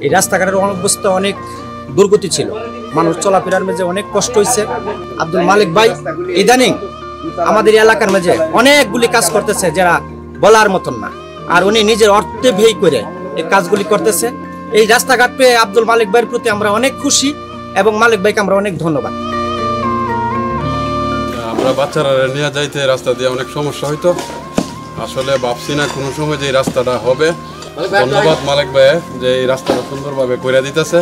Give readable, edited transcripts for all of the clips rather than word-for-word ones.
এই রাস্তাঘাটের অবস্থা অনেক দুর্গতি ছিল, মানুষ চলাফেরার মাঝে অনেক কষ্ট হয়েছে। আব্দুল মালিক ভাই ইদানিং আমাদের এলাকার মাঝে অনেকগুলি কাজ করতেছে যারা বলার মতন না, আর উনি নিজের অর্থে ব্যয় করে এই কাজগুলি করতেছে। এই রাস্তাঘাট পেয়ে আব্দুল মালিক ভাইয়ের প্রতি আমরা অনেক খুশি এবং মালিক ভাইকে আমরা অনেক ধন্যবাদ। আমরা বাচ্চারা নিয়ে যাইতে রাস্তা দিয়ে অনেক সমস্যা হইতো, আসলে ভাবছি না কোনো সময় যে এই রাস্তাটা হবে। ধন্যবাদ মালিক ভাই যে এই রাস্তাটা সুন্দরভাবে করে দিতেছে।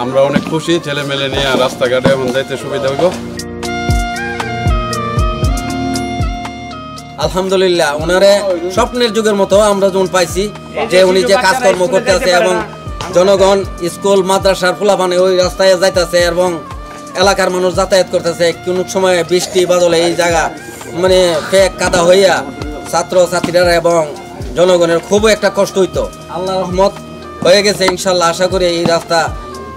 আমরা অনেক খুশি, ছেলে মেলে নিয়ে রাস্তাঘাটে এখন যাইতে সুবিধা হইব। আলহামদুলিল্লাহ, ওনারে স্বপ্নের যুগের মতো আমরা যেমন পাইছি যে উনি যে কাজকর্ম করতেছে এবং জনগণ স্কুল মাদ্রাসার ফুলাপানে ওই রাস্তায় যাইতেছে এবং এলাকার মানুষ যাতায়াত করতেছে। কোনো সময় বৃষ্টি বাদলে এই জায়গা মানে ফেক কাদা হইয়া ছাত্র ছাত্রীরা এবং জনগণের খুব একটা কষ্ট হইতো। আল্লাহ রহমত হয়ে গেছে ইনশাল্লাহ। আশা করি এই রাস্তা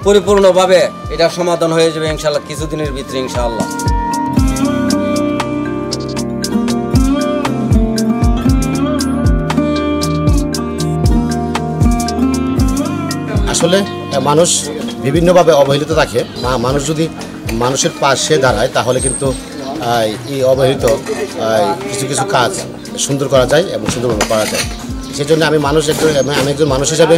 পরিপূর্ণভাবে এটা সমাধান হয়ে যাবে ইনশাল্লাহ কিছুদিনের ভিতরে ইনশাআল্লাহ। আসলে মানুষ বিভিন্নভাবে অবহেলিত থাকে, মানুষ যদি মানুষের পাশে দাঁড়ায় তাহলে কিন্তু এই অবহেলিত কিছু কিছু কাজ সুন্দর করা যায় এবং সুন্দরভাবে করা যায়। সেই জন্য আমি একজন মানুষ হিসাবে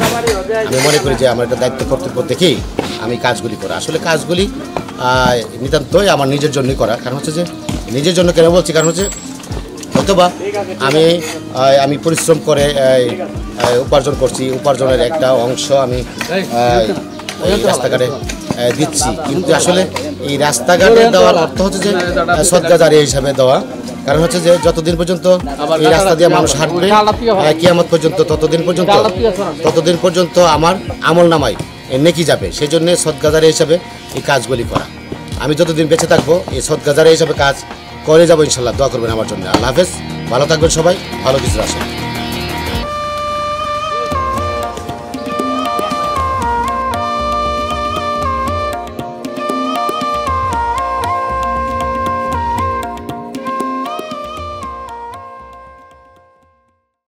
আমি মনে করি যে আমার একটা দায়িত্ব কর্তব্য দেখেই আমি কাজগুলি করা। আসলে কাজগুলি নিতান্তই আমার নিজের জন্যই করা। কারণ হচ্ছে যে নিজের জন্য কেন বলছি, কারণ হচ্ছে অথবা আমি পরিশ্রম করে উপার্জন করছি, উপার্জনের একটা অংশ আমি রাস্তাঘাটে দিচ্ছি, কিন্তু আসলে এই রাস্তাঘাটে দেওয়ার অর্থ হচ্ছে যে সদকা জারিয়া হিসাবে দেওয়া। কারণ হচ্ছে যে যতদিন পর্যন্ত এই রাস্তা দিয়ে মানুষ হাঁটবে কিয়ামত পর্যন্ত ততদিন পর্যন্ত আমার আমল নামায় নেকি যাবে। সেই জন্য সদকা জারিয়া হিসাবে এই কাজগুলি করা। আমি যতদিন বেঁচে থাকবো এই সদকা জারিয়া হিসাবে কাজ করে যাবো ইনশাল্লাহ। দোয়া করবেন আমার জন্য। আল্লাহ হাফেজ, ভালো থাকবেন সবাই, ভালো কিছু আসেন।